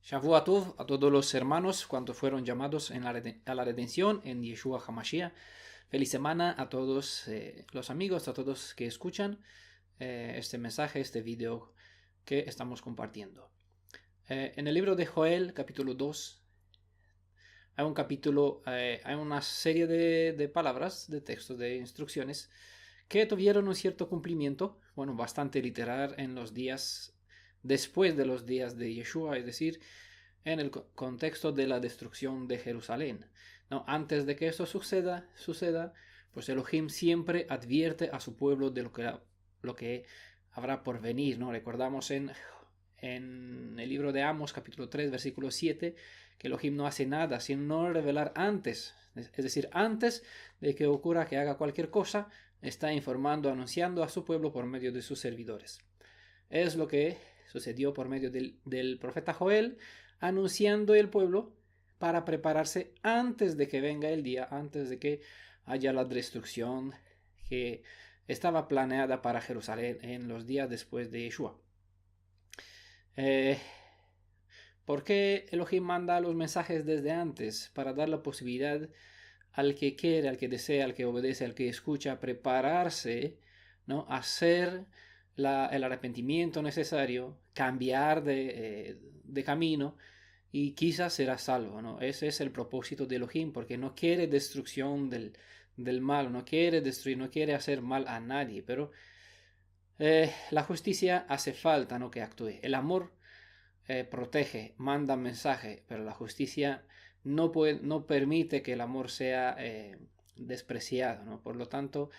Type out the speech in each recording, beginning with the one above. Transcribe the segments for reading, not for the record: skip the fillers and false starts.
Shavua Tov a todos los hermanos cuantos fueron llamados a la redención en Yeshua HaMashiach. Feliz semana a todos los amigos, a todos que escuchan este mensaje, este video que estamos compartiendo. En el libro de Joel, capítulo 2, hay un capítulo, hay una serie de palabras, de textos, de instrucciones que tuvieron un cierto cumplimiento, bueno, bastante literal en los días después de los días de Yeshua, es decir, en el contexto de la destrucción de Jerusalén. No, antes de que eso suceda, pues Elohim siempre advierte a su pueblo de lo que habrá por venir, ¿no? Recordamos en el libro de Amos, capítulo 3, versículo 7, que Elohim no hace nada sin no revelar antes, es decir, antes de que ocurra, que haga cualquier cosa, está informando, anunciando a su pueblo por medio de sus servidores. Es lo que sucedió por medio del profeta Joel, anunciando el pueblo para prepararse antes de que venga el día, antes de que haya la destrucción que estaba planeada para Jerusalén en los días después de Yeshua. ¿Por qué Elohim manda los mensajes desde antes? Para dar la posibilidad al que quiere, al que desea, al que obedece, al que escucha, prepararse, ¿no? Hacer el arrepentimiento necesario, cambiar de camino y quizás será salvo, ¿no? Ese es el propósito de Elohim, porque no quiere destrucción del mal, no quiere destruir, no quiere hacer mal a nadie, pero la justicia hace falta, ¿no? Que actúe. El amor protege, manda mensaje, pero la justicia no permite que el amor sea despreciado, ¿no? Por lo tanto,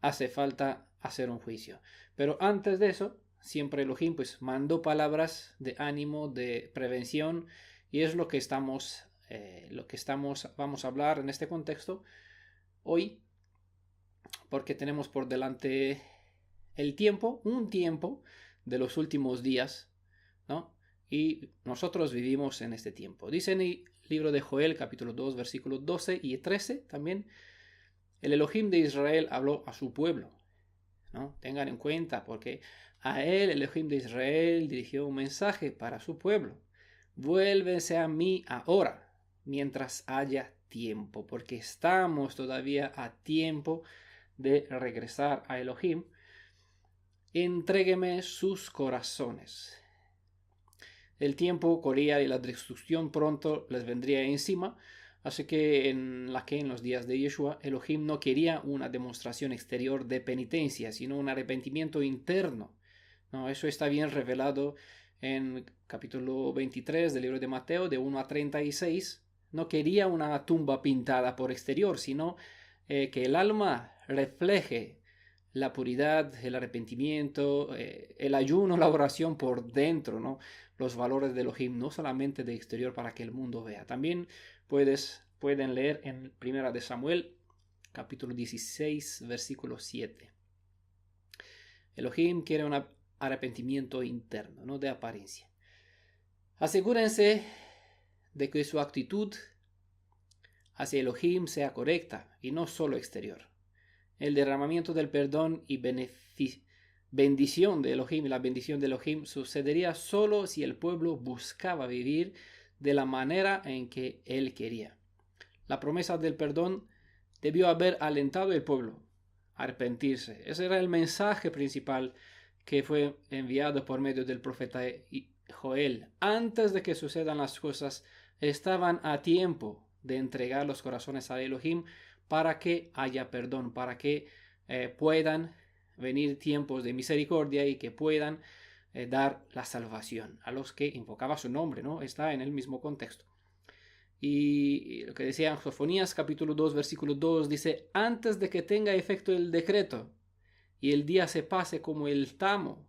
hace falta hacer un juicio. Pero antes de eso, siempre Elohim pues mandó palabras de ánimo, de prevención, y es lo que vamos a hablar en este contexto hoy, porque tenemos por delante un tiempo de los últimos días, ¿no? Y nosotros vivimos en este tiempo. Dice en el libro de Joel, capítulo 2, versículos 12 y 13 también, el Elohim de Israel habló a su pueblo, ¿no? Tengan en cuenta, porque a él, el Elohim de Israel, dirigió un mensaje para su pueblo. Vuélvense a mí ahora, mientras haya tiempo, porque estamos todavía a tiempo de regresar a Elohim. Entrégueme sus corazones. El tiempo corría y la destrucción pronto les vendría encima, así que en los días de Yeshua, Elohim no quería una demostración exterior de penitencia, sino un arrepentimiento interno. No, eso está bien revelado en capítulo 23 del libro de Mateo, de 1 a 36. No quería una tumba pintada por exterior, sino que el alma refleje la puridad, el arrepentimiento, el ayuno, la oración por dentro, ¿no? Los valores de Elohim, no solamente de exterior para que el mundo vea. También pueden leer en Primera de Samuel, capítulo 16, versículo 7. Elohim quiere un arrepentimiento interno, no de apariencia. Asegúrense de que su actitud hacia Elohim sea correcta y no solo exterior. El derramamiento del perdón y bendición de Elohim y la bendición de Elohim sucedería solo si el pueblo buscaba vivir de la manera en que él quería. La promesa del perdón debió haber alentado al pueblo a arrepentirse. Ese era el mensaje principal que fue enviado por medio del profeta Joel. Antes de que sucedan las cosas, estaban a tiempo de entregar los corazones a Elohim para que haya perdón, para que puedan venir tiempos de misericordia y que puedan dar la salvación a los que invocaba su nombre, ¿no? Está en el mismo contexto. Y lo que decía en Sofonías capítulo 2 versículo 2 dice: antes de que tenga efecto el decreto y el día se pase como el tamo,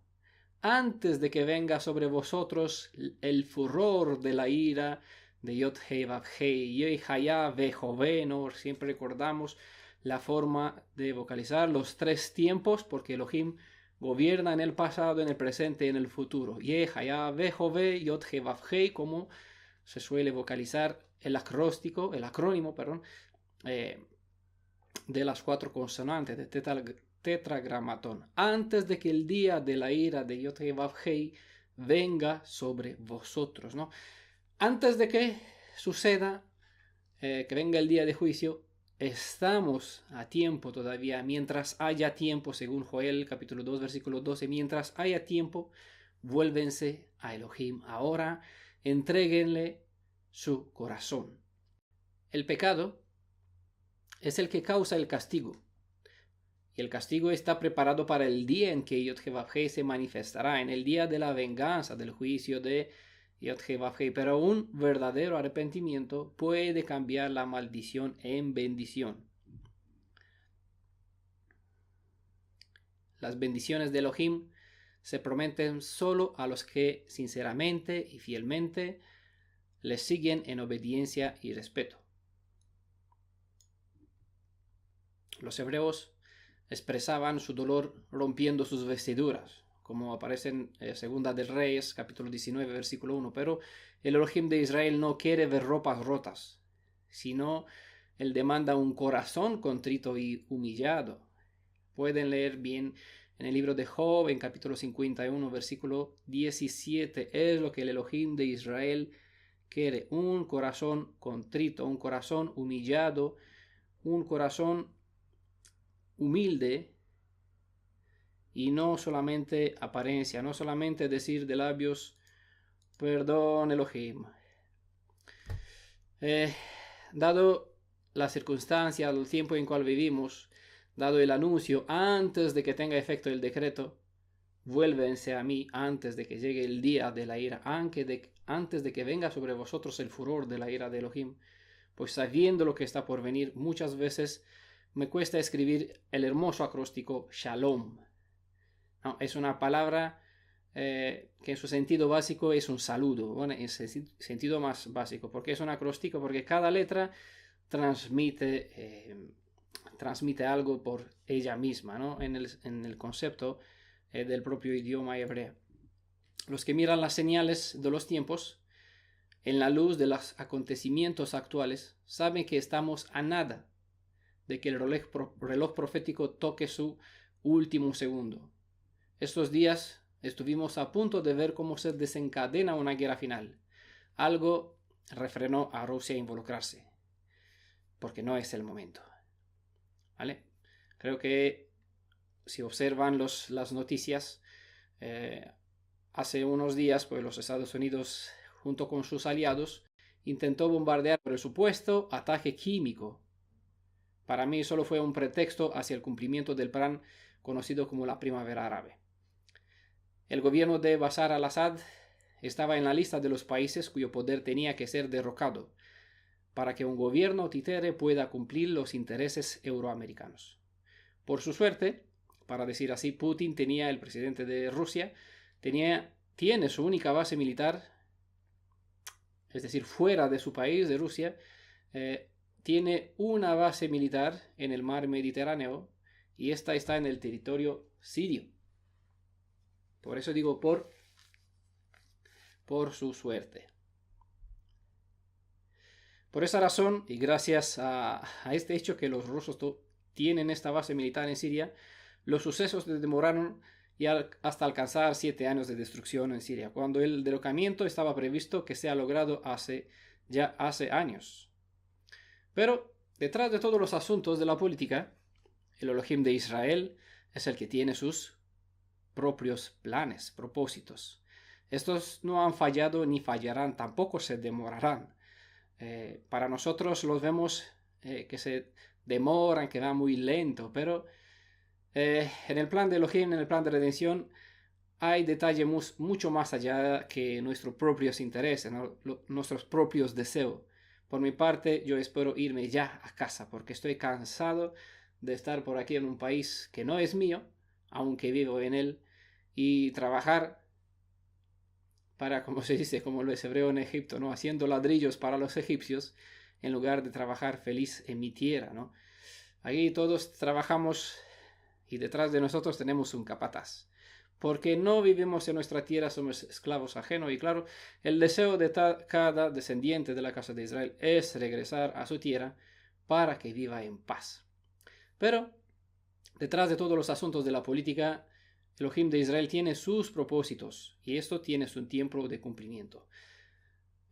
antes de que venga sobre vosotros el furor de la ira de Yod-Hei, Vav-Hei, Yehaya, Vejové, ¿no? Siempre recordamos la forma de vocalizar los tres tiempos, porque Elohim gobierna en el pasado, en el presente y en el futuro. Yehaya, Vejové, Yod-Hei, Vav-Hei, como se suele vocalizar el acrónimo, de las cuatro consonantes de tetragramatón, antes de que el día de la ira de Yod-Hei, Vav-Hei venga sobre vosotros, ¿no? antes de que suceda, que venga el día de juicio, estamos a tiempo todavía, mientras haya tiempo, según Joel capítulo 2, versículo 12, mientras haya tiempo, vuélvense a Elohim. Ahora, entréguenle su corazón. El pecado es el que causa el castigo. Y el castigo está preparado para el día en que Yod-Heh-Vav-Heh se manifestará, en el día de la venganza, del juicio de Yod-Heh-Vav-Heh. Pero un verdadero arrepentimiento puede cambiar la maldición en bendición. Las bendiciones de Elohim se prometen solo a los que sinceramente y fielmente les siguen en obediencia y respeto. Los hebreos expresaban su dolor rompiendo sus vestiduras, como aparece en Segunda de Reyes, capítulo 19, versículo 1. Pero el Elohim de Israel no quiere ver ropas rotas, sino él demanda un corazón contrito y humillado. Pueden leer bien en el libro de Job, en capítulo 51, versículo 17. Es lo que el Elohim de Israel quiere: un corazón contrito, un corazón humillado, un corazón humilde, y no solamente apariencia, no solamente decir de labios, perdón Elohim. Dado la circunstancia, el tiempo en cual vivimos, dado el anuncio, antes de que tenga efecto el decreto, vuélvense a mí antes de que llegue el día de la ira, antes de que venga sobre vosotros el furor de la ira de Elohim. Pues sabiendo lo que está por venir, muchas veces me cuesta escribir el hermoso acróstico Shalom. No, es una palabra que en su sentido básico es un saludo, bueno, en sentido más básico, porque es un acróstico, porque cada letra transmite algo por ella misma, ¿no? en el concepto del propio idioma hebreo. Los que miran las señales de los tiempos en la luz de los acontecimientos actuales saben que estamos a nada de que el reloj profético toque su último segundo. Estos días estuvimos a punto de ver cómo se desencadena una guerra final. Algo refrenó a Rusia a involucrarse, porque no es el momento. ¿Vale? Creo que si observan las noticias, hace unos días, pues los Estados Unidos, junto con sus aliados, intentó bombardear por el supuesto ataque químico. Para mí solo fue un pretexto hacia el cumplimiento del plan conocido como la Primavera Árabe. El gobierno de Bashar al-Assad estaba en la lista de los países cuyo poder tenía que ser derrocado para que un gobierno títere pueda cumplir los intereses euroamericanos. Por su suerte, para decir así, Putin el presidente de Rusia, tiene su única base militar, es decir, fuera de su país, de Rusia, tiene una base militar en el mar Mediterráneo, y esta está en el territorio sirio. Por eso digo por su suerte. Por esa razón, y gracias a este hecho que los rusos tienen esta base militar en Siria, los sucesos demoraron hasta alcanzar 7 años de destrucción en Siria, cuando el derrocamiento estaba previsto que sea logrado hace años. Pero detrás de todos los asuntos de la política, el Elohim de Israel es el que tiene sus propios planes, propósitos. Estos no han fallado ni fallarán, tampoco se demorarán. Para nosotros los vemos que se demoran, que van muy lento, pero en el plan de Elohim, en el plan de redención, hay detalles mucho más allá que nuestros propios intereses, ¿no? Nuestros propios deseos. Por mi parte, yo espero irme ya a casa, porque estoy cansado de estar por aquí en un país que no es mío, aunque vivo en él, y trabajar para, como se dice, como lo es hebreo en Egipto, ¿no? Haciendo ladrillos para los egipcios, en lugar de trabajar feliz en mi tierra, ¿no? Aquí todos trabajamos y detrás de nosotros tenemos un capataz. Porque no vivimos en nuestra tierra, somos esclavos ajenos. Y claro, el deseo de cada descendiente de la casa de Israel es regresar a su tierra para que viva en paz. Pero detrás de todos los asuntos de la política, Elohim de Israel tiene sus propósitos, y esto tiene su tiempo de cumplimiento.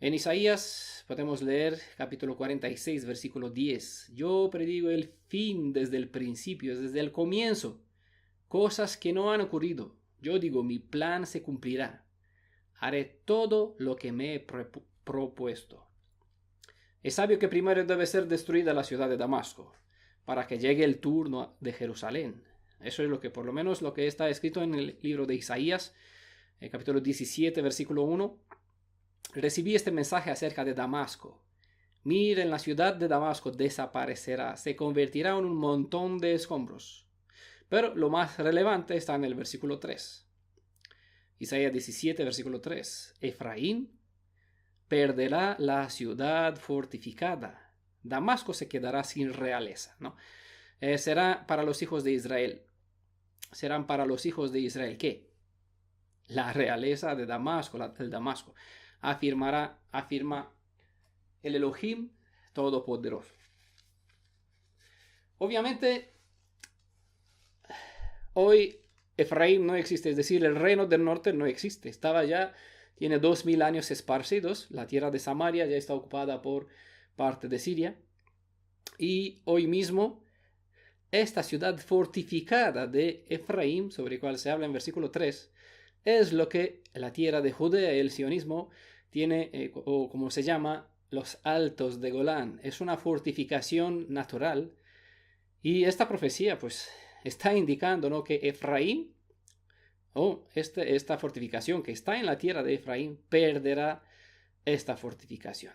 En Isaías podemos leer capítulo 46, versículo 10. Yo predigo el fin desde el principio, desde el comienzo, cosas que no han ocurrido. Yo digo, mi plan se cumplirá. Haré todo lo que me he propuesto. Es sabio que primero debe ser destruida la ciudad de Damasco, para que llegue el turno de Jerusalén. Eso es lo que, por lo menos, lo que está escrito en el libro de Isaías, capítulo 17, versículo 1. Recibí este mensaje acerca de Damasco. Miren, la ciudad de Damasco desaparecerá, se convertirá en un montón de escombros. Pero lo más relevante está en el versículo 3. Isaías 17, versículo 3. Efraín perderá la ciudad fortificada. Damasco se quedará sin realeza, ¿no? Será para los hijos de Israel. Serán para los hijos de Israel, ¿qué? La realeza de Damasco, el Damasco. Afirma el Elohim Todopoderoso. Obviamente, hoy Efraín no existe, es decir, el reino del norte no existe. Estaba ya, tiene 2000 años esparcidos. La tierra de Samaria ya está ocupada por parte de Siria. Y hoy mismo, esta ciudad fortificada de Efraín, sobre la cual se habla en versículo 3, es lo que la tierra de Judea y el sionismo tiene, o como se llama, los altos de Golán. Es una fortificación natural. Y esta profecía, pues, está indicando, ¿no?, que Efraín, esta fortificación que está en la tierra de Efraín, perderá esta fortificación.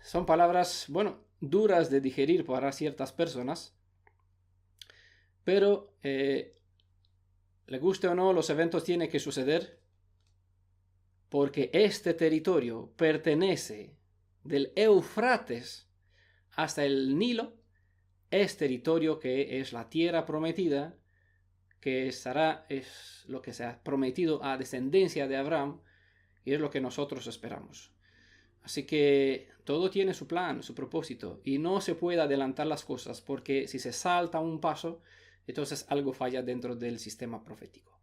Son palabras, bueno, duras de digerir para ciertas personas, pero le guste o no, los eventos tienen que suceder porque este territorio pertenece del Éufrates hasta el Nilo. Es territorio que es la tierra prometida, que es lo que se ha prometido a descendencia de Abraham, y es lo que nosotros esperamos. Así que todo tiene su plan, su propósito, y no se puede adelantar las cosas, porque si se salta un paso, entonces algo falla dentro del sistema profético.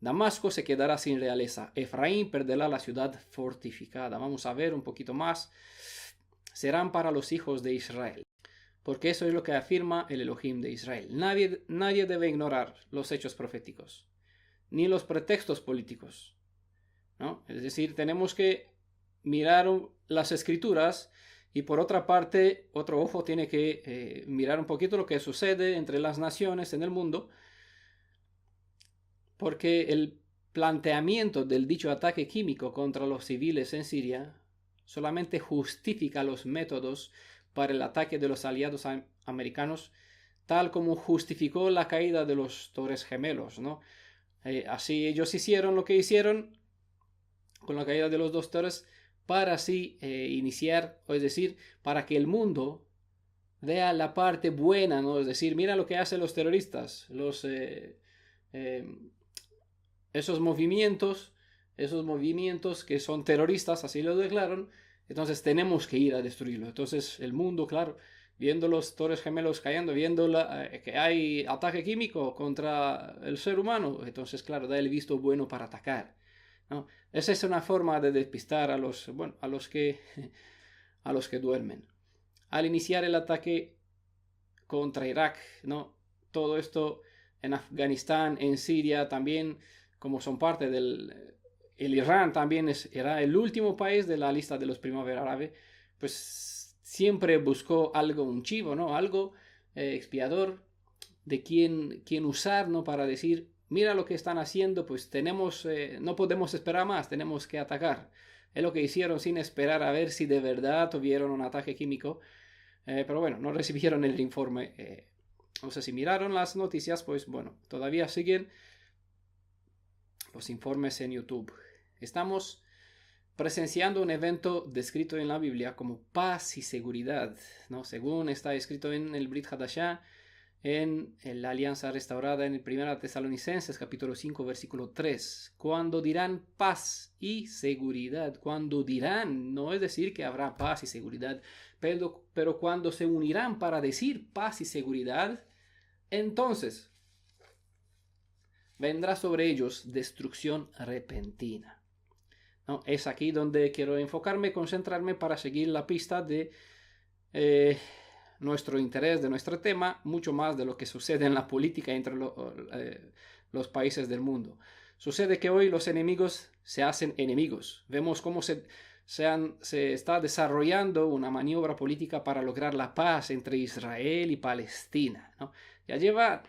Damasco se quedará sin realeza. Efraín perderá la ciudad fortificada. Vamos a ver un poquito más. Serán para los hijos de Israel. Porque eso es lo que afirma el Elohim de Israel. Nadie debe ignorar los hechos proféticos, ni los pretextos políticos, ¿no? Es decir, tenemos que mirar las escrituras y por otra parte, otro ojo tiene que mirar un poquito lo que sucede entre las naciones en el mundo, porque el planteamiento del dicho ataque químico contra los civiles en Siria solamente justifica los métodos para el ataque de los aliados americanos, tal como justificó la caída de los Torres Gemelos, ¿no? Así ellos hicieron lo que hicieron con la caída de los dos torres para así iniciar, o es decir, para que el mundo vea la parte buena, ¿no? Es decir, mira lo que hacen los terroristas, esos movimientos que son terroristas, así lo declaran, entonces tenemos que ir a destruirlo. Entonces el mundo, claro, viendo los Torres Gemelos cayendo, viendo que hay ataque químico contra el ser humano, entonces, claro, da el visto bueno para atacar, ¿no? Esa es una forma de despistar a los que duermen. Al iniciar el ataque contra Irak, ¿no? Todo esto en Afganistán, en Siria también, como son parte el Irán también era el último país de la lista de los primavera árabe, pues siempre buscó algo, un chivo, ¿no? Algo expiador de quien usar, ¿no? Para decir, mira lo que están haciendo, pues no podemos esperar más, tenemos que atacar. Es lo que hicieron sin esperar a ver si de verdad tuvieron un ataque químico, pero bueno, no recibieron el informe. No sé si miraron las noticias, pues bueno, todavía siguen los informes en YouTube. Estamos presenciando un evento descrito en la Biblia como paz y seguridad, ¿no? Según está escrito en el Brit Hadashah, en la alianza restaurada en el 1 Tesalonicenses capítulo 5 versículo 3. Cuando dirán paz y seguridad, cuando dirán, no es decir que habrá paz y seguridad, pero cuando se unirán para decir paz y seguridad, entonces vendrá sobre ellos destrucción repentina. ¿no? Es aquí donde quiero enfocarme, concentrarme para seguir la pista de nuestro interés, de nuestro tema, mucho más de lo que sucede en la política entre los países del mundo. Sucede que hoy los enemigos se hacen enemigos. Vemos cómo se está desarrollando una maniobra política para lograr la paz entre Israel y Palestina, ¿no? Ya lleva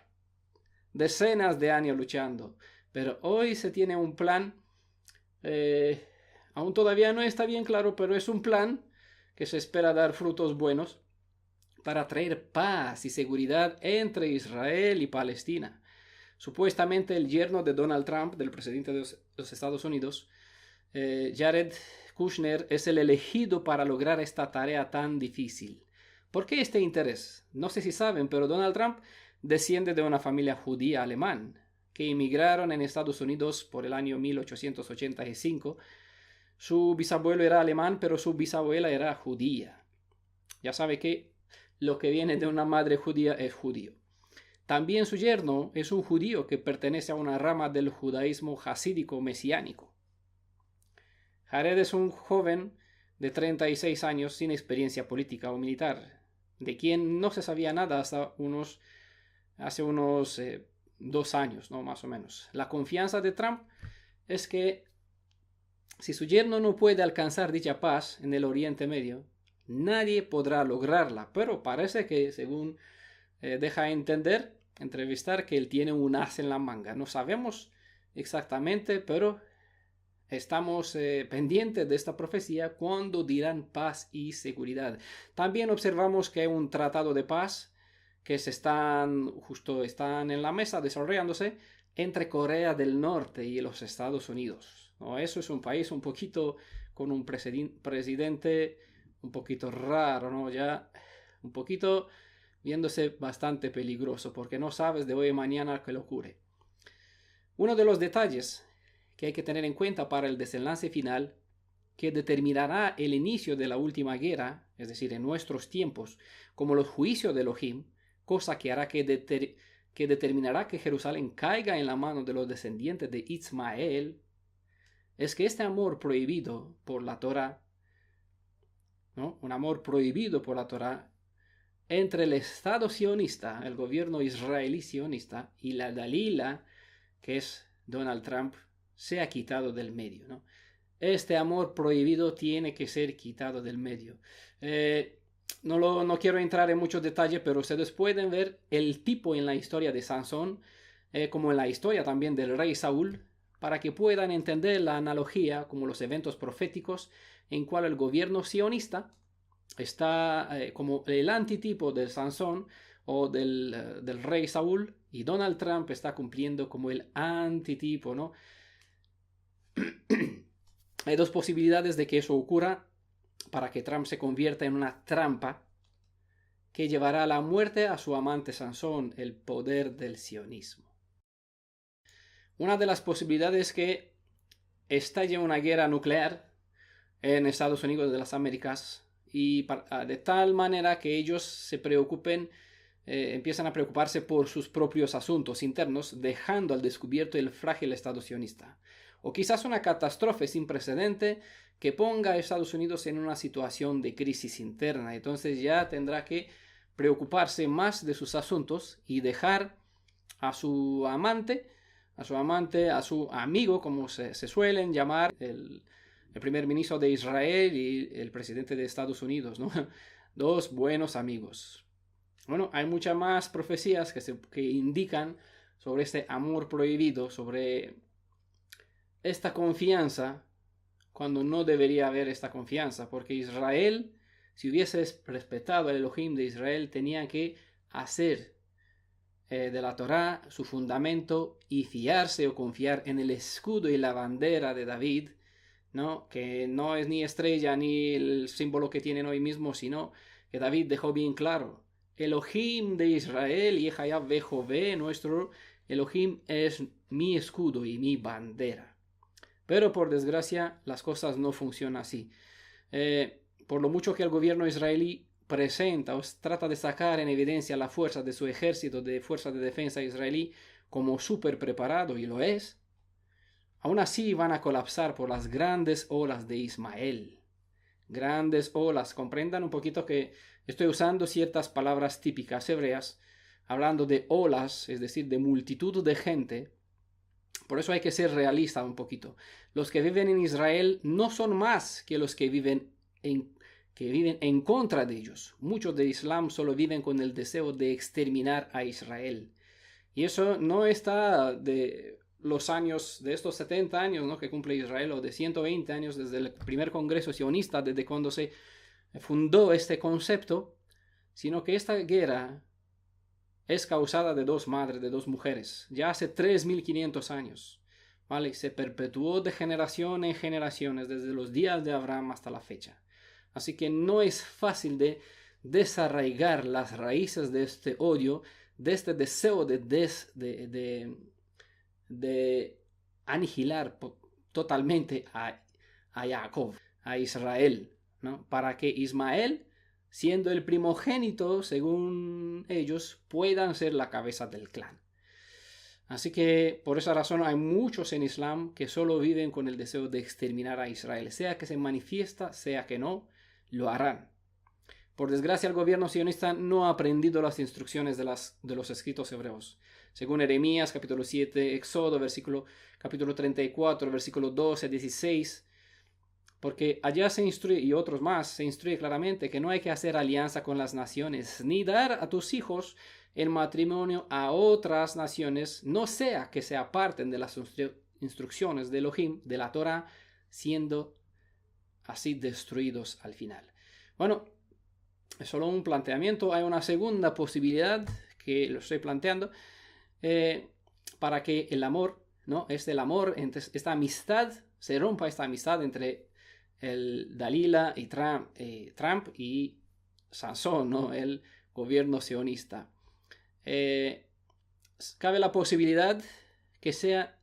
decenas de años luchando, pero hoy se tiene un plan, aún todavía no está bien claro, pero es un plan que se espera dar frutos buenos para traer paz y seguridad entre Israel y Palestina. Supuestamente el yerno de Donald Trump, del presidente de los Estados Unidos, Jared Kushner, es el elegido para lograr esta tarea tan difícil. ¿Por qué este interés? No sé si saben, pero Donald Trump desciende de una familia judía alemán que emigraron en Estados Unidos por el año 1885. Su bisabuelo era alemán, pero su bisabuela era judía. Ya sabe que lo que viene de una madre judía es judío. También su yerno es un judío que pertenece a una rama del judaísmo hasídico mesiánico. Jared es un joven de 36 años sin experiencia política o militar, de quien no se sabía nada hasta hace unos 2 años, ¿no? Más o menos. La confianza de Trump es que si su yerno no puede alcanzar dicha paz en el Oriente Medio, nadie podrá lograrla, pero parece que, según deja entrevistar, que él tiene un as en la manga. No sabemos exactamente, pero estamos pendientes de esta profecía cuando dirán paz y seguridad. También observamos que hay un tratado de paz que están en la mesa desarrollándose entre Corea del Norte y los Estados Unidos, ¿no? Eso es un país un poquito con un presidente un poquito raro, ¿no? Ya un poquito viéndose bastante peligroso, porque no sabes de hoy a mañana qué le ocurre. Uno de los detalles que hay que tener en cuenta para el desenlace final, que determinará el inicio de la última guerra, es decir, en nuestros tiempos, como los juicios de Elohim, cosa que hará que determinará que Jerusalén caiga en la mano de los descendientes de Ismael, es que este amor prohibido por la Torá, ¿no? Un amor prohibido por la Torá, entre el Estado sionista, el gobierno israelí sionista, y la Dalila, que es Donald Trump, sea quitado del medio, ¿no? Este amor prohibido tiene que ser quitado del medio. No quiero entrar en muchos detalles, pero ustedes pueden ver el tipo en la historia de Sansón, como en la historia también del rey Saúl, para que puedan entender la analogía como los eventos proféticos en cual el gobierno sionista está como el antitipo de Sansón o del rey Saúl, y Donald Trump está cumpliendo como el antitipo, ¿no? Hay dos posibilidades de que eso ocurra para que Trump se convierta en una trampa que llevará a la muerte a su amante Sansón, el poder del sionismo. Una de las posibilidades es que estalle una guerra nuclear en Estados Unidos de las Américas, y de tal manera que ellos se preocupen, empiezan a preocuparse por sus propios asuntos internos, dejando al descubierto el frágil Estado sionista. O quizás una catástrofe sin precedente que ponga a Estados Unidos en una situación de crisis interna. Entonces ya tendrá que preocuparse más de sus asuntos y dejar a su amante, a su amigo, como se suelen llamar, el primer ministro de Israel y el presidente de Estados Unidos, ¿no? Dos buenos amigos. Bueno, hay muchas más profecías que indican sobre este amor prohibido, sobre esta confianza, cuando no debería haber esta confianza, porque Israel, si hubiese respetado el Elohim de Israel, tenía que hacer de la Torá su fundamento y fiarse o confiar en el escudo y la bandera de David, ¿no? Que no es ni estrella ni el símbolo que tienen hoy mismo, sino que David dejó bien claro: Elohim de Israel y Yahvé, nuestro Elohim, es mi escudo y mi bandera. Pero por desgracia las cosas no funcionan así. Por lo mucho que el gobierno israelí presenta o trata de sacar en evidencia la fuerza de su ejército, de fuerza de defensa israelí, como súper preparado, y lo es, aún así van a colapsar por las grandes olas de Ismael. Grandes olas. Comprendan un poquito que estoy usando ciertas palabras típicas hebreas, hablando de olas, es decir, de multitud de gente. Por eso hay que ser realista un poquito. Los que viven en Israel no son más que los que viven en contra de ellos. Muchos de Islam solo viven con el deseo de exterminar a Israel. Y eso no está de los años, de estos 70 años, ¿no?, que cumple Israel, o de 120 años desde el primer congreso sionista, desde cuando se fundó este concepto, sino que esta guerra es causada de dos madres, de dos mujeres, ya hace 3500 años, ¿vale? Se perpetuó de generación en generaciones, desde los días de Abraham hasta la fecha. Así que no es fácil de desarraigar las raíces de este odio, de este deseo de aniquilar totalmente a Jacob, a Israel, ¿no? Para que Ismael, siendo el primogénito, según ellos, puedan ser la cabeza del clan. Así que por esa razón hay muchos en Islam que solo viven con el deseo de exterminar a Israel. Sea que se manifiesta, sea que no, lo harán. Por desgracia, el gobierno sionista no ha aprendido las instrucciones de los escritos hebreos. Según Jeremías, capítulo 7, Éxodo, capítulo 34, versículo 12 a 16, porque allá se instruye, y otros más, se instruye claramente que no hay que hacer alianza con las naciones, ni dar a tus hijos en matrimonio a otras naciones, no sea que se aparten de las instrucciones de Elohim, de la Torah, siendo así destruidos al final. Bueno, es solo un planteamiento. Hay una segunda posibilidad que lo estoy planteando, para que el amor, ¿no?, esta amistad, se rompa esta amistad entre el Dalila y Trump y Sansón, ¿no?, el gobierno sionista. Cabe la posibilidad que sea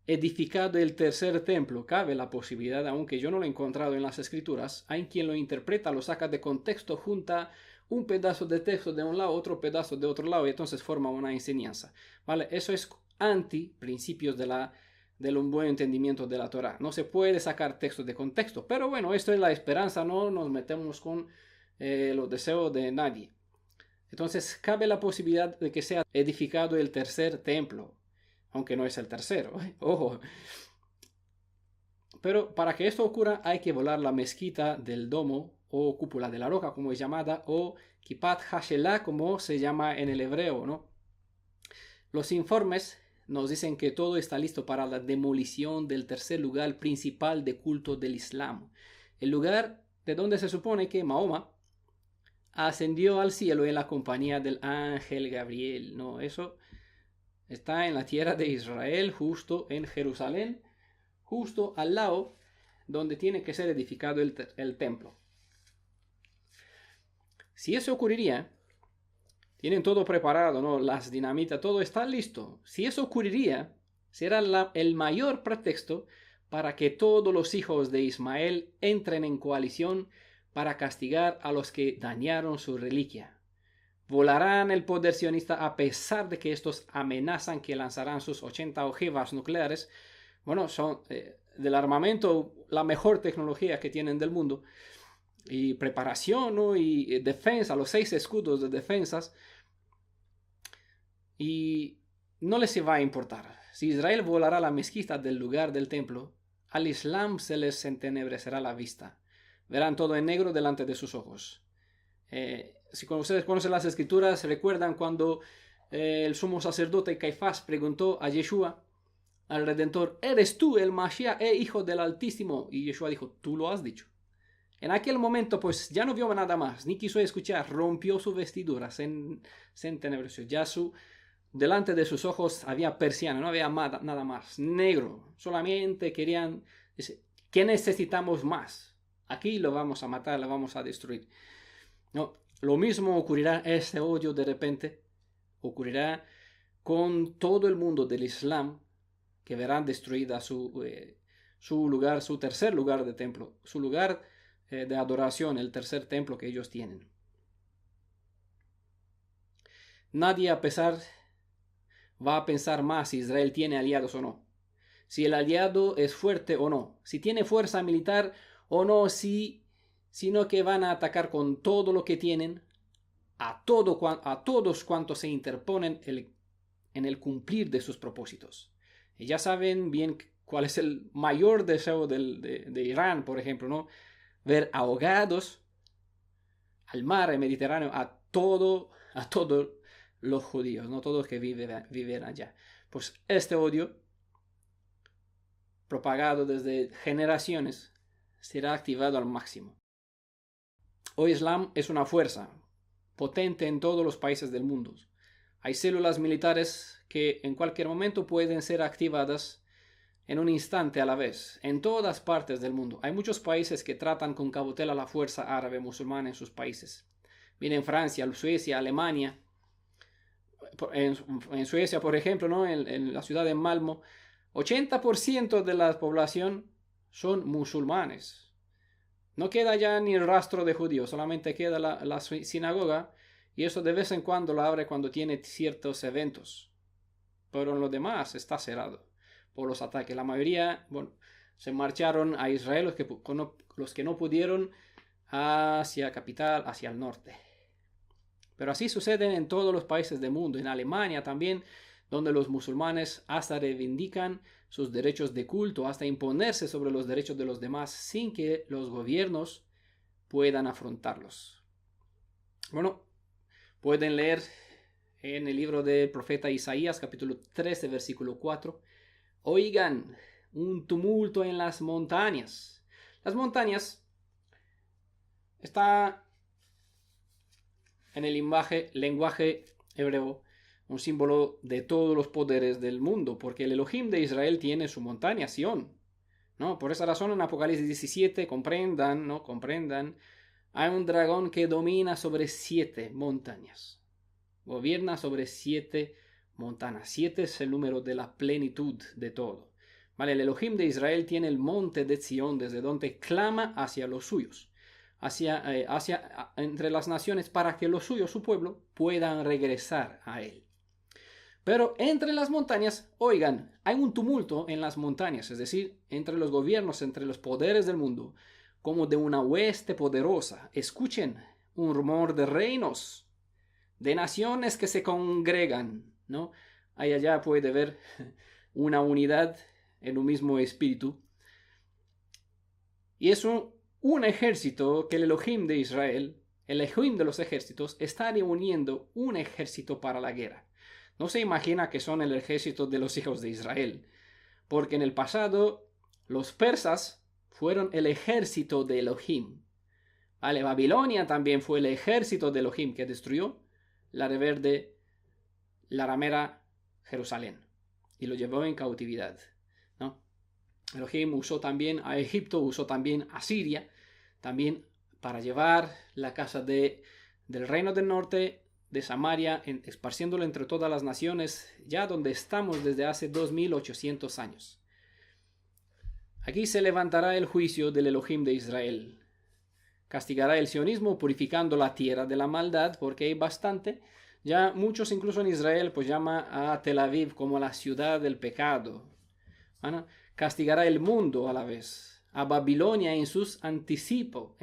edificado el tercer templo. Cabe la posibilidad, aunque yo no lo he encontrado en las escrituras. Hay quien lo interpreta, lo saca de contexto, junta un pedazo de texto de un lado, otro pedazo de otro lado, y entonces forma una enseñanza, ¿vale? Eso es anti principios del un buen entendimiento de la Torah. No se puede sacar textos de contexto, pero bueno, esto es la esperanza, no nos metemos con los deseos de nadie. Entonces cabe la posibilidad de que sea edificado el tercer templo, aunque no es el tercero, ojo. Pero para que esto ocurra hay que volar la mezquita del domo o cúpula de la roca, como es llamada, o Kipat Hashelah, como se llama en el hebreo, ¿no? Los informes nos dicen que todo está listo para la demolición del tercer lugar principal de culto del Islam, el lugar de donde se supone que Mahoma ascendió al cielo en la compañía del ángel Gabriel, ¿no? Eso está en la tierra de Israel, justo en Jerusalén, justo al lado donde tiene que ser edificado el templo. Si eso ocurriría, tienen todo preparado, ¿no?, las dinamitas, todo está listo. Si eso ocurriría, será el mayor pretexto para que todos los hijos de Ismael entren en coalición para castigar a los que dañaron su reliquia. Volarán el poder sionista a pesar de que estos amenazan que lanzarán sus 80 ojivas nucleares. Bueno, son del armamento la mejor tecnología que tienen del mundo. Y preparación, ¿no?, y defensa, los 6 escudos de defensas. Y no les va a importar. Si Israel volará la mezquita del lugar del templo, al Islam se les entenebrecerá la vista. Verán todo en negro delante de sus ojos. Si ustedes conocen las escrituras, recuerdan cuando el sumo sacerdote Caifás preguntó a Yeshua, al Redentor: ¿eres tú el Mashiach, hijo del Altísimo? Y Yeshua dijo: tú lo has dicho. En aquel momento, pues, ya no vio nada más, ni quiso escuchar, rompió su vestidura, se entenebreció. Ya delante de sus ojos había persiana, no había nada más, negro. Solamente querían, ¿qué necesitamos más? Aquí lo vamos a matar, lo vamos a destruir. No, lo mismo ocurrirá, este odio de repente ocurrirá con todo el mundo del Islam, que verán destruida su lugar, su tercer lugar de templo, su lugar de adoración, el tercer templo que ellos tienen. Nadie va a pensar más si Israel tiene aliados o no. si el aliado es fuerte o no, si tiene fuerza militar o no, sino que van a atacar con todo lo que tienen a todos cuantos se interponen en el cumplir de sus propósitos. Y ya saben bien cuál es el mayor deseo de Irán, por ejemplo, ¿no? Ver ahogados al mar, el Mediterráneo, a todos los judíos, no todos que viven allá. Pues este odio, propagado desde generaciones, será activado al máximo. Hoy Islam es una fuerza potente en todos los países del mundo. Hay células militares que en cualquier momento pueden ser activadas en un instante a la vez, en todas partes del mundo. Hay muchos países que tratan con cautela la fuerza árabe musulmana en sus países. Miren Francia, Suecia, Alemania. En Suecia, por ejemplo, ¿no? en la ciudad de Malmö, 80% de la población son musulmanes. No queda ya ni rastro de judíos, solamente queda la sinagoga, y eso de vez en cuando la abre cuando tiene ciertos eventos. Pero en lo demás está cerrado por los ataques. La mayoría, se marcharon a Israel, los que no pudieron, hacia capital, hacia el norte. Pero así sucede en todos los países del mundo, en Alemania también, donde los musulmanes hasta reivindican sus derechos de culto, hasta imponerse sobre los derechos de los demás sin que los gobiernos puedan afrontarlos. Bueno, pueden leer en el libro del profeta Isaías, capítulo 13, versículo 4. Oigan, un tumulto en las montañas. Las montañas está en el lenguaje hebreo un símbolo de todos los poderes del mundo, porque el Elohim de Israel tiene su montaña, Sión, ¿no? Por esa razón en Apocalipsis 17, comprendan, hay un dragón que domina sobre 7 montañas, gobierna sobre 7 montañas. 7 es el número de la plenitud de todo. ¿Vale? El Elohim de Israel tiene el monte de Sión, desde donde clama hacia los suyos, entre las naciones, para que los suyos, su pueblo, puedan regresar a él. Pero entre las montañas, oigan, hay un tumulto en las montañas, es decir, entre los gobiernos, entre los poderes del mundo, como de una hueste poderosa. Escuchen, un rumor de reinos, de naciones que se congregan, ¿no? Ahí allá puede ver una unidad en un mismo espíritu. Y es un ejército que el Elohim de Israel, el Elohim de los ejércitos, está reuniendo un ejército para la guerra. No se imagina que son el ejército de los hijos de Israel, porque en el pasado los persas fueron el ejército de Elohim. ¿Vale? Babilonia también fue el ejército de Elohim que destruyó la rebelde, la ramera Jerusalén y lo llevó en cautividad, ¿no? Elohim usó también a Egipto, usó también a Siria, también para llevar la casa del reino del norte, de Samaria, esparciéndolo entre todas las naciones, ya donde estamos desde hace 2800 años. Aquí se levantará el juicio del Elohim de Israel. Castigará el sionismo purificando la tierra de la maldad, porque hay bastante. Ya muchos, incluso en Israel, pues llama a Tel Aviv como la ciudad del pecado. Bueno, castigará el mundo a la vez, a Babilonia en sus antitipo,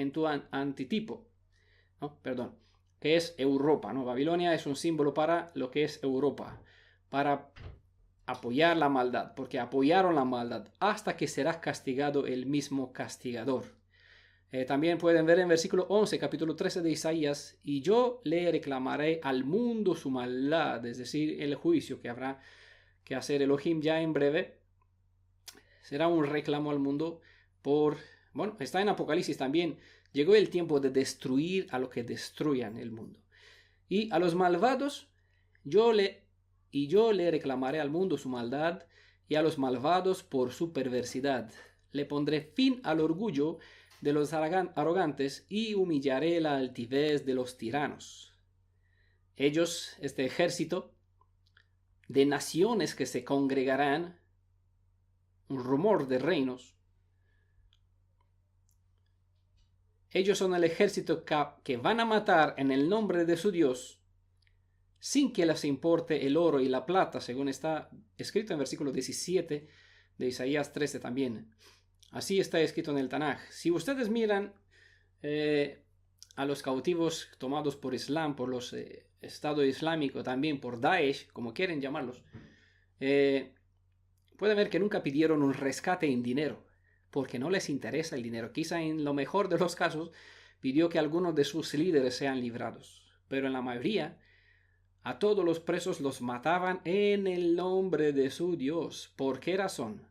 ¿no? Perdón, que es Europa, ¿no? Babilonia es un símbolo para lo que es Europa, para apoyar la maldad, porque apoyaron la maldad hasta que será castigado el mismo castigador. También pueden ver en versículo 11, capítulo 13 de Isaías, y yo le reclamaré al mundo su maldad, es decir, el juicio que habrá que hacer Elohim ya en breve. Será un reclamo al mundo está en Apocalipsis también. Llegó el tiempo de destruir a los que destruyan el mundo. Y a los malvados, yo le reclamaré al mundo su maldad, y a los malvados por su perversidad. Le pondré fin al orgullo de los arrogantes y humillaré la altivez de los tiranos. Ellos, este ejército de naciones que se congregarán, un rumor de reinos, ellos son el ejército que van a matar en el nombre de su Dios, sin que les importe el oro y la plata, según está escrito en versículo 17 de Isaías 13 también. Así está escrito en el Tanaj. Si ustedes miran a los cautivos tomados por Islam, por los Estado Islámico, también por Daesh, como quieren llamarlos, pueden ver que nunca pidieron un rescate en dinero, porque no les interesa el dinero. Quizá en lo mejor de los casos pidió que algunos de sus líderes sean librados, pero en la mayoría a todos los presos los mataban en el nombre de su Dios. ¿Por qué razón?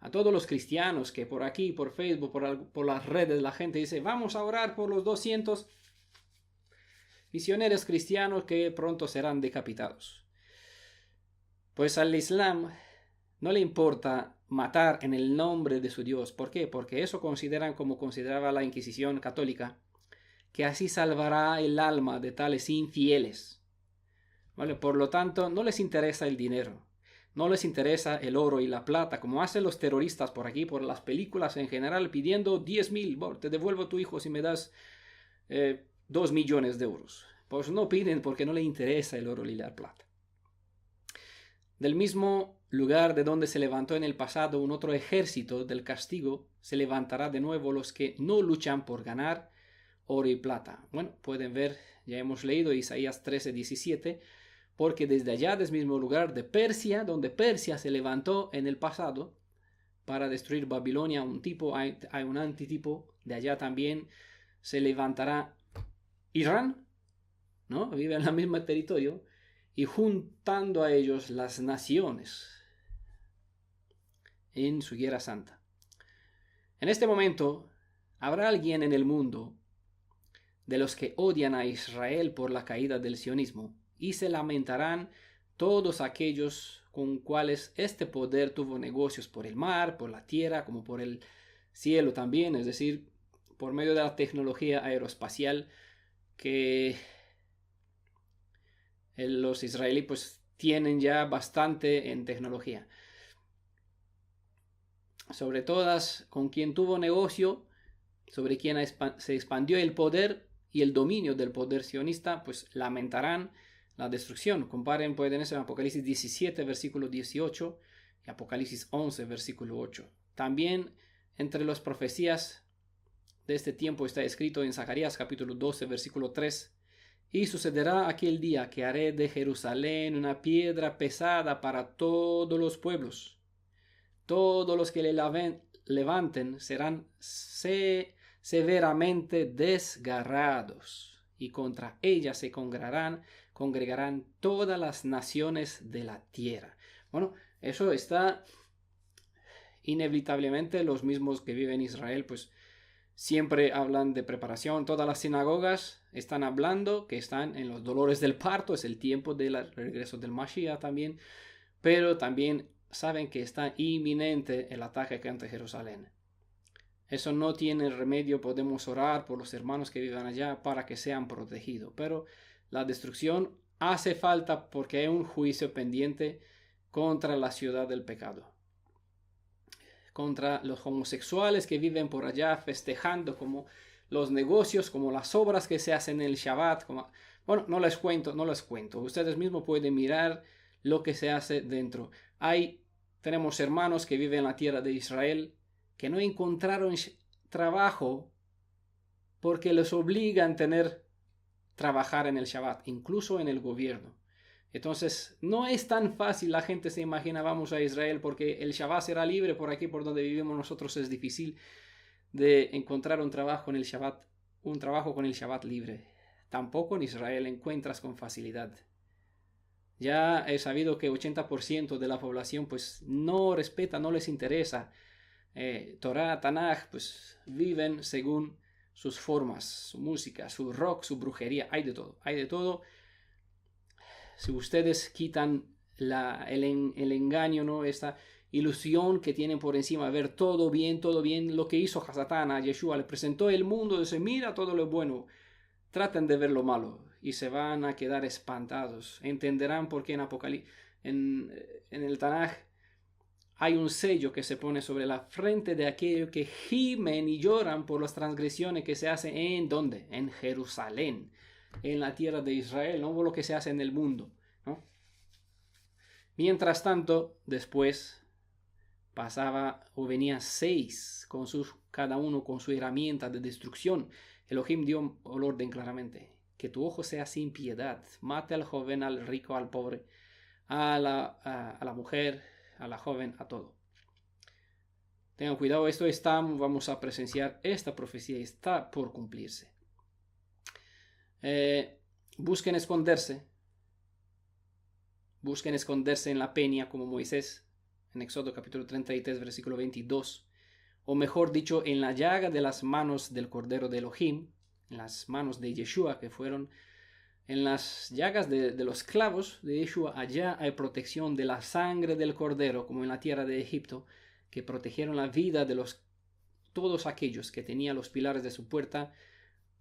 A todos los cristianos que por aquí, por Facebook, por las redes, la gente dice, vamos a orar por los 200 misioneros cristianos que pronto serán decapitados. Pues al Islam no le importa matar en el nombre de su Dios. ¿Por qué? Porque eso consideran, como consideraba la Inquisición católica, que así salvará el alma de tales infieles. ¿Vale? Por lo tanto, no les interesa el dinero, no les interesa el oro y la plata, como hacen los terroristas por aquí, por las películas en general, pidiendo 10.000, bueno, te devuelvo tu hijo si me das 2 millones de euros. Pues no piden porque no les interesa el oro y la plata. Del mismo lugar de donde se levantó en el pasado un otro ejército del castigo, se levantará de nuevo los que no luchan por ganar oro y plata. Bueno, pueden ver, ya hemos leído Isaías 13:17, porque desde allá, del mismo lugar de Persia, donde Persia se levantó en el pasado para destruir Babilonia, hay un antitipo, de allá también se levantará Irán, ¿no? Vive en el mismo territorio, y juntando a ellos las naciones en su guerra santa. En este momento, habrá alguien en el mundo de los que odian a Israel por la caída del sionismo, y se lamentarán todos aquellos con cuales este poder tuvo negocios por el mar, por la tierra, como por el cielo también, es decir, por medio de la tecnología aeroespacial que los israelíes pues tienen ya bastante en tecnología. Sobre todas, con quien tuvo negocio, sobre quien se expandió el poder y el dominio del poder sionista, pues lamentarán la destrucción. Comparen, pueden eso en Apocalipsis 17, versículo 18 y Apocalipsis 11, versículo 8. También entre las profecías de este tiempo está escrito en Zacarías capítulo 12, versículo 3. Y sucederá aquel día que haré de Jerusalén una piedra pesada para todos los pueblos. Todos los que le levanten serán severamente desgarrados, y contra ella se congregarán todas las naciones de la tierra. Bueno, eso está inevitablemente, los mismos que viven en Israel, pues siempre hablan de preparación. Todas las sinagogas están hablando que están en los dolores del parto, es el tiempo del regreso del Mashiach también, pero también saben que está inminente el ataque contra Jerusalén. Eso no tiene remedio, podemos orar por los hermanos que vivan allá para que sean protegidos, pero la destrucción hace falta porque hay un juicio pendiente contra la ciudad del pecado, contra los homosexuales que viven por allá festejando, como los negocios, como las obras que se hacen en el Shabbat. Bueno, no les cuento. Ustedes mismos pueden mirar lo que se hace dentro. Tenemos hermanos que viven en la tierra de Israel que no encontraron trabajo porque les obligan a trabajar en el Shabbat, incluso en el gobierno. Entonces, no es tan fácil. La gente se imagina, vamos a Israel porque el Shabbat será libre. Por aquí, por donde vivimos nosotros, es difícil de encontrar un trabajo en el Shabbat, un trabajo con el Shabbat libre. Tampoco en Israel encuentras con facilidad. Ya he sabido que 80% de la población pues no respeta, no les interesa Torah, Tanaj, pues viven según sus formas, su música, su rock, su brujería, hay de todo. Si ustedes quitan el engaño, ¿no? Esta ilusión que tienen por encima, ver todo bien, lo que hizo Hasatán a Yeshua, le presentó el mundo, dice, mira todo lo bueno, traten de ver lo malo y se van a quedar espantados. Entenderán por qué en el Tanaj hay un sello que se pone sobre la frente de aquellos que gimen y lloran por las transgresiones que se hacen ¿en dónde? En Jerusalén, en la tierra de Israel, no por lo que se hace en el mundo, ¿no? Mientras tanto, después pasaba o venía 6, cada uno con su herramienta de destrucción. Elohim dio el orden claramente: que tu ojo sea sin piedad, mate al joven, al rico, al pobre, a la mujer, a la joven, a todo. Tengan cuidado, vamos a presenciar, esta profecía está por cumplirse. Busquen esconderse en la peña como Moisés, en Éxodo capítulo 33, versículo 22, o mejor dicho, en la llaga de las manos del Cordero de Elohim, en las manos de Yeshua, que fueron en las llagas de los clavos de Yeshua. Allá hay protección de la sangre del Cordero, como en la tierra de Egipto, que protegieron la vida de todos aquellos que tenían los pilares de su puerta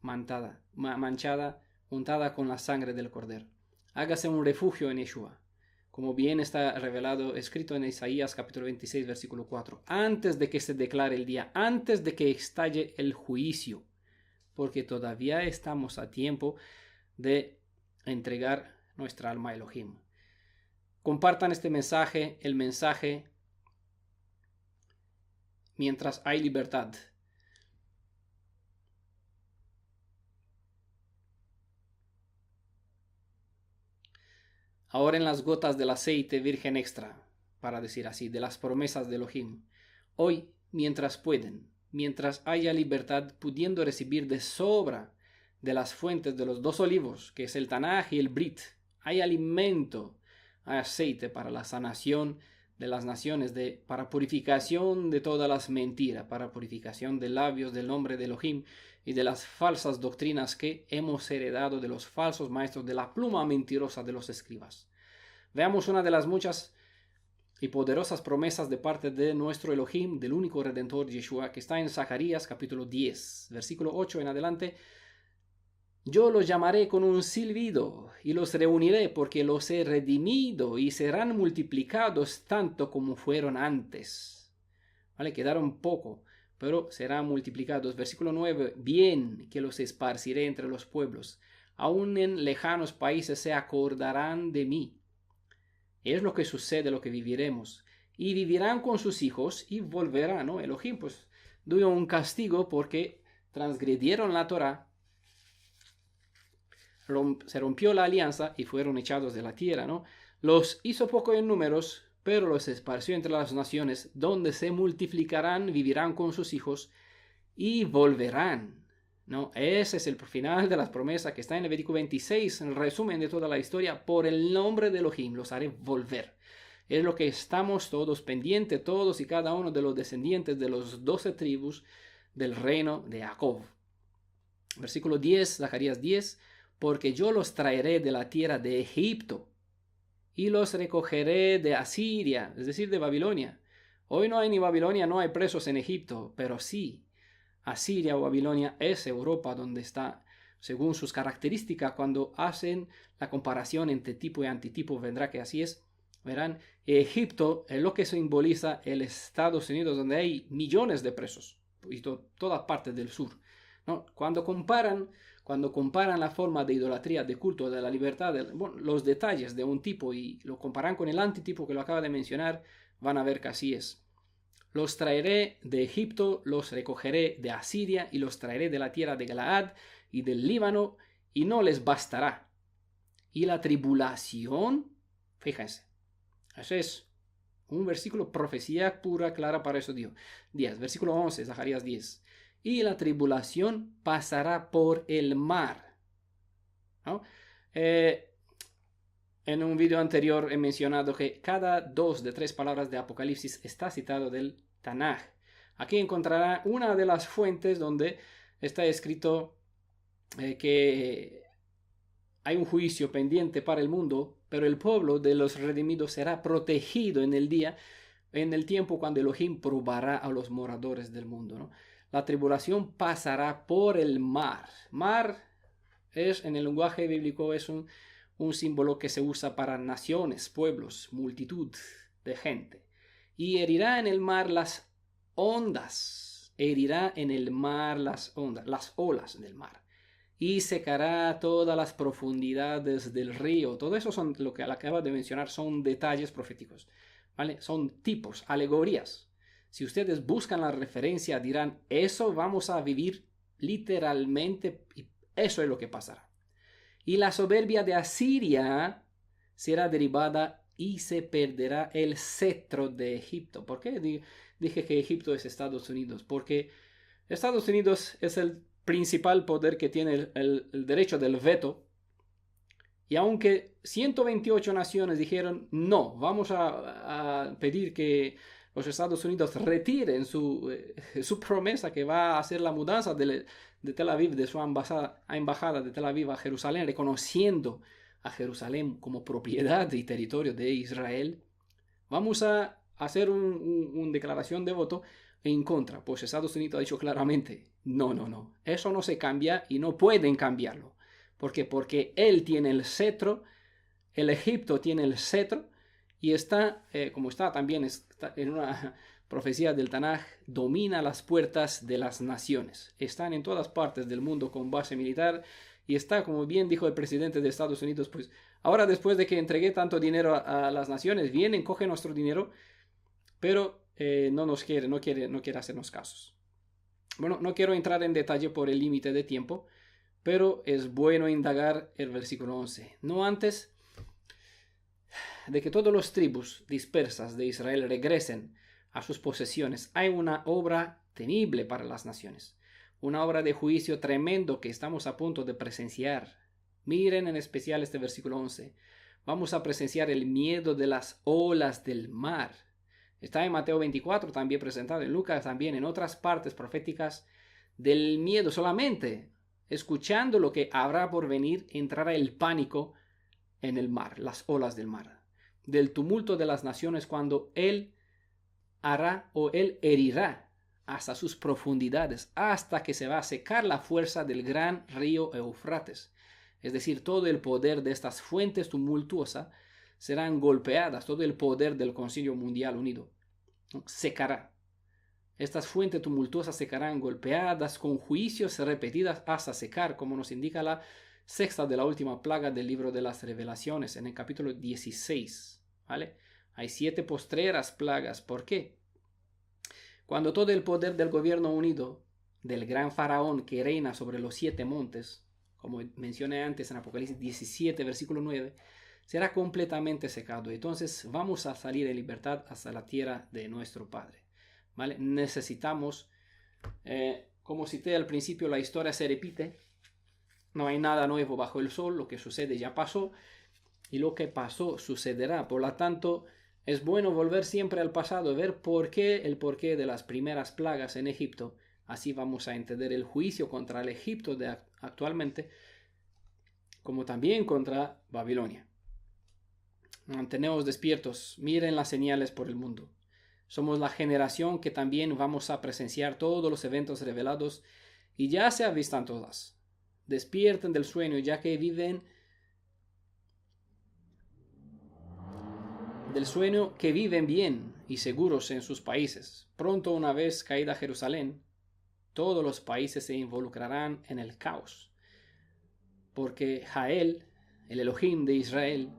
manchada, untada con la sangre del Cordero. Hágase un refugio en Yeshua, como bien está revelado, escrito en Isaías capítulo 26, versículo 4, antes de que se declare el día, antes de que estalle el juicio, porque todavía estamos a tiempo de entregar nuestra alma a Elohim. Compartan este mensaje, el mensaje mientras hay libertad. Ahora en las gotas del aceite virgen extra, para decir así, de las promesas de Elohim. Hoy, mientras pueden, mientras haya libertad, pudiendo recibir de sobra de las fuentes de los 2 olivos, que es el Tanaj y el Brit, hay alimento, hay aceite para la sanación de las naciones, para purificación de todas las mentiras, para purificación de labios del nombre de Elohim y de las falsas doctrinas que hemos heredado de los falsos maestros, de la pluma mentirosa de los escribas. Veamos una de las muchas y poderosas promesas de parte de nuestro Elohim, del único Redentor Yeshua, que está en Zacarías capítulo 10, versículo 8 en adelante. Yo los llamaré con un silbido y los reuniré, porque los he redimido y serán multiplicados tanto como fueron antes. ¿Vale? Quedaron poco, pero serán multiplicados. Versículo 9. Bien que los esparciré entre los pueblos. Aún en lejanos países se acordarán de mí. Es lo que sucede, lo que viviremos. Y vivirán con sus hijos y volverán, ¿no? Elohim pues dio un castigo porque transgredieron la Torah. Se rompió la alianza y fueron echados de la tierra, ¿no? Los hizo poco en números, pero los esparció entre las naciones, donde se multiplicarán, vivirán con sus hijos y volverán, ¿no? Ese es el final de las promesas que está en Levítico 26, en resumen de toda la historia. Por el nombre de Elohim los haré volver. Es lo que estamos todos pendientes, todos y cada uno de los descendientes de los 12 tribus del reino de Jacob. Versículo 10, Zacarías 10. Porque yo los traeré de la tierra de Egipto y los recogeré de Asiria, es decir, de Babilonia. Hoy no hay ni Babilonia, no hay presos en Egipto, pero sí, Asiria o Babilonia es Europa, donde está, según sus características. Cuando hacen la comparación entre tipo y antitipo, vendrá que así es. Verán, Egipto es lo que simboliza el Estados Unidos, donde hay millones de presos, y toda parte del sur, ¿no? Cuando comparan la forma de idolatría, de culto, de la libertad, los detalles de un tipo y lo comparan con el antitipo que lo acaba de mencionar, van a ver que así es. Los traeré de Egipto, los recogeré de Asiria y los traeré de la tierra de Galaad y del Líbano, y no les bastará. Y la tribulación, fíjense, ese es un versículo, profecía pura, clara para eso Dios. 10, versículo 11, Zacarías 10. Y la tribulación pasará por el mar, ¿no? En un video anterior he mencionado que cada 2 de 3 palabras de Apocalipsis está citado del Tanaj. Aquí encontrará una de las fuentes donde está escrito que hay un juicio pendiente para el mundo, pero el pueblo de los redimidos será protegido en el tiempo cuando Elohim probará a los moradores del mundo, ¿no? La tribulación pasará por el mar. Mar es, en el lenguaje bíblico, es un símbolo que se usa para naciones, pueblos, multitud de gente. Y herirá en el mar las ondas. Herirá en el mar las ondas, las olas del mar. Y secará todas las profundidades del río. Todo eso son lo que acaba de mencionar, son detalles proféticos. ¿vale? Son tipos, alegorías. Si ustedes buscan la referencia, dirán, eso vamos a vivir literalmente, y eso es lo que pasará. Y la soberbia de Asiria será derribada y se perderá el cetro de Egipto. ¿Por qué dije que Egipto es Estados Unidos? Porque Estados Unidos es el principal poder que tiene el derecho del veto. Y aunque 128 naciones dijeron, no, vamos a pedir que los Estados Unidos retiren su promesa que va a hacer la mudanza de Tel Aviv, de su embajada de Tel Aviv a Jerusalén, reconociendo a Jerusalén como propiedad y territorio de Israel, vamos a hacer una declaración de voto en contra. Pues Estados Unidos ha dicho claramente, no, eso no se cambia y no pueden cambiarlo. ¿Por qué? Porque él tiene el cetro, el Egipto tiene el cetro, y está, como está también está en una profecía del Tanaj, domina las puertas de las naciones. Están en todas partes del mundo con base militar, y está, como bien dijo el presidente de Estados Unidos, pues ahora después de que entregué tanto dinero a las naciones, vienen, cogen nuestro dinero, pero no quiere hacernos casos. Bueno, no quiero entrar en detalle por el límite de tiempo, pero es bueno indagar el versículo 11. No antes de que todas las tribus dispersas de Israel regresen a sus posesiones, hay una obra temible para las naciones, una obra de juicio tremendo que estamos a punto de presenciar. Miren en especial este versículo 11. Vamos a presenciar el miedo de las olas del mar. Está en Mateo 24, también presentado en Lucas, también en otras partes proféticas, del miedo. Solamente escuchando lo que habrá por venir, entrará el pánico en el mar, las olas del mar, del tumulto de las naciones, cuando él hará o él herirá hasta sus profundidades, hasta que se va a secar la fuerza del gran río Eufrates. Es decir, todo el poder de estas fuentes tumultuosas serán golpeadas, todo el poder del Concilio Mundial Unido secará. Estas fuentes tumultuosas secarán, golpeadas con juicios repetidas hasta secar, como nos indica la sexta de la última plaga del libro de las Revelaciones, en el capítulo 16. ¿Vale? Hay 7 postreras plagas. ¿Por qué? Cuando todo el poder del gobierno unido, del gran faraón que reina sobre los 7 montes, como mencioné antes en Apocalipsis 17, versículo 9, será completamente secado. Entonces vamos a salir en libertad hasta la tierra de nuestro Padre. ¿Vale? Necesitamos, como cité al principio, la historia se repite. No hay nada nuevo bajo el sol. Lo que sucede ya pasó, y lo que pasó sucederá. Por lo tanto, es bueno volver siempre al pasado, ver el porqué de las primeras plagas en Egipto. Así vamos a entender el juicio contra el Egipto de actualmente, como también contra Babilonia. Mantenemos despiertos, miren las señales por el mundo. Somos la generación que también vamos a presenciar todos los eventos revelados, y ya se avistan todas. Despierten del sueño, ya que viven del sueño, que viven bien y seguros en sus países. Pronto, una vez caída Jerusalén, todos los países se involucrarán en el caos, porque Jael, el Elohim de Israel,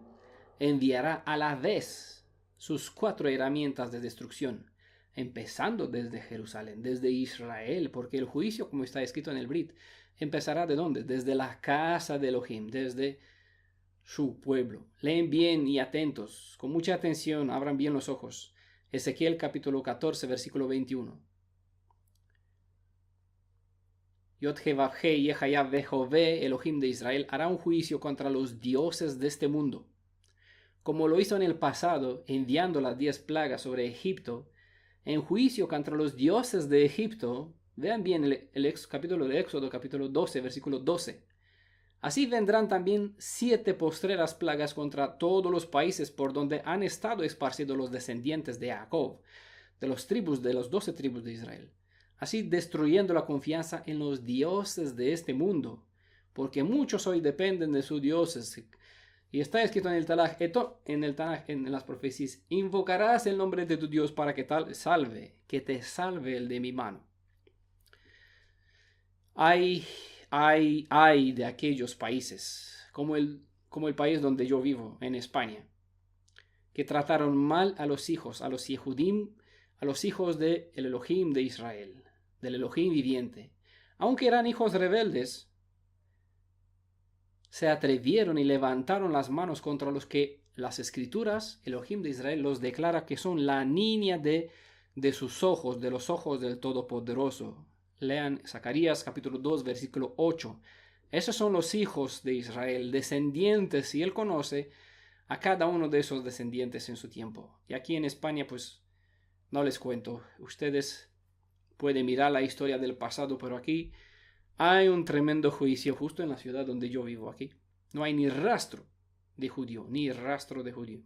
enviará a la vez sus 4 herramientas de destrucción, empezando desde Jerusalén, desde Israel, porque el juicio, como está escrito en el Brit, empezará ¿de dónde? Desde la casa de Elohim, desde su pueblo. Leen bien y atentos, con mucha atención, abran bien los ojos. Ezequiel capítulo 14, versículo 21. Yod-Heh-Vav-Heh Yehayah-Veh-Hoveh, Elohim de Israel, hará un juicio contra los dioses de este mundo, como lo hizo en el pasado, enviando las 10 plagas sobre Egipto, en juicio contra los dioses de Egipto. Vean bien el capítulo de Éxodo, capítulo 12, versículo 12. Así vendrán también 7 postreras plagas contra todos los países por donde han estado esparcidos los descendientes de Jacob, de los 12 tribus de Israel. Así destruyendo la confianza en los dioses de este mundo, porque muchos hoy dependen de sus dioses. Y está escrito en el Tanaj, en las profecías: invocarás el nombre de tu Dios para que te salve el de mi mano. Ay de aquellos países, como el país donde yo vivo, en España, que trataron mal a los hijos Yehudim, a los hijos del Elohim de Israel, del Elohim viviente. Aunque eran hijos rebeldes, se atrevieron y levantaron las manos contra los que las escrituras, Elohim de Israel, los declara que son la niña de sus ojos, de los ojos del Todopoderoso. Lean Zacarías capítulo 2, versículo 8. Esos son los hijos de Israel, descendientes, y él conoce a cada uno de esos descendientes en su tiempo. Y aquí en España, pues, no les cuento. Ustedes pueden mirar la historia del pasado, pero aquí hay un tremendo juicio justo en la ciudad donde yo vivo aquí. No hay ni rastro de judío, ni rastro de judío.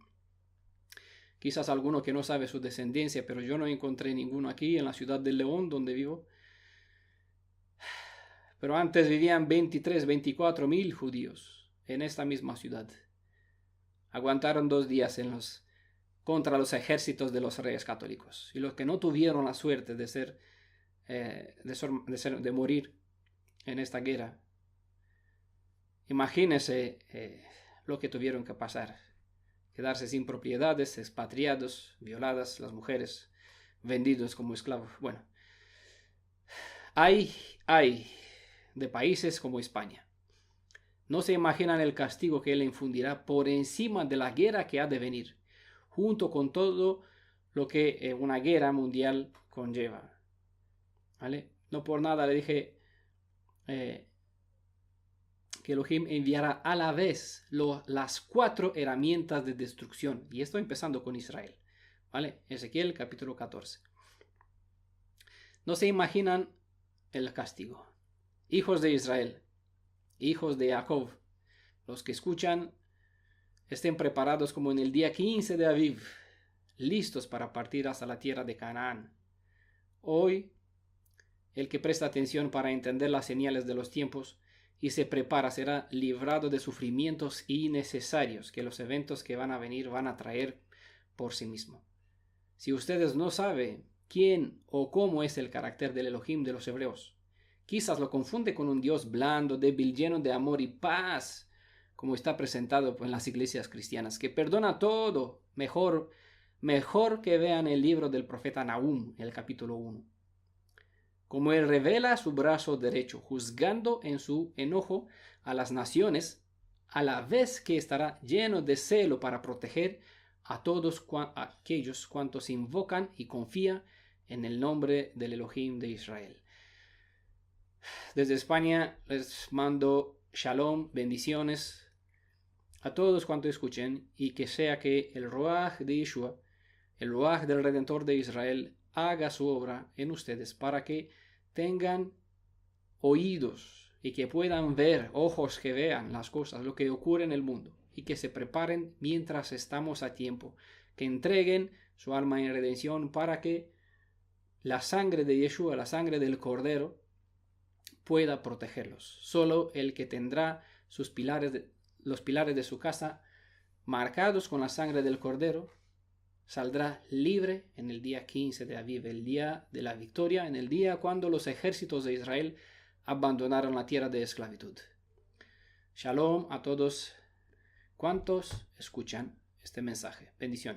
Quizás alguno que no sabe su descendencia, pero yo no encontré ninguno aquí en la ciudad de León donde vivo. Pero antes vivían 23, 24 mil judíos en esta misma ciudad. Aguantaron 2 días contra los ejércitos de los reyes católicos. Y los que no tuvieron la suerte de morir en esta guerra, imagínense lo que tuvieron que pasar. Quedarse sin propiedades, expatriados, violadas las mujeres, vendidos como esclavos. Bueno, hay de países como España. No se imaginan el castigo que él infundirá por encima de la guerra que ha de venir, junto con todo lo que una guerra mundial conlleva. ¿Vale? No por nada le dije que Elohim enviará a la vez las 4 herramientas de destrucción. Y esto empezando con Israel. ¿Vale? Ezequiel capítulo 14. No se imaginan el castigo. Hijos de Israel, hijos de Jacob, los que escuchan, estén preparados como en el día 15 de Aviv, listos para partir hasta la tierra de Canaán. Hoy, el que presta atención para entender las señales de los tiempos y se prepara será librado de sufrimientos innecesarios que los eventos que van a venir van a traer por sí mismo. Si ustedes no saben quién o cómo es el carácter del Elohim de los hebreos, quizás lo confunde con un Dios blando, débil, lleno de amor y paz, como está presentado en las iglesias cristianas, que perdona todo. Mejor que vean el libro del profeta Nahum, el capítulo 1. Como él revela su brazo derecho, juzgando en su enojo a las naciones, a la vez que estará lleno de celo para proteger a todos aquellos cuantos invocan y confían en el nombre del Elohim de Israel. Desde España les mando shalom, bendiciones a todos cuantos escuchen, y que sea que el Ruach de Yeshua, el Ruach del Redentor de Israel, haga su obra en ustedes para que tengan oídos y que puedan ver, ojos que vean las cosas, lo que ocurre en el mundo, y que se preparen mientras estamos a tiempo, que entreguen su alma en redención para que la sangre de Yeshua, la sangre del Cordero, pueda protegerlos. Solo el que tendrá los pilares de su casa marcados con la sangre del Cordero saldrá libre en el día 15 de Aviv, el día de la victoria, en el día cuando los ejércitos de Israel abandonaron la tierra de esclavitud. Shalom a todos cuantos escuchan este mensaje. Bendiciones.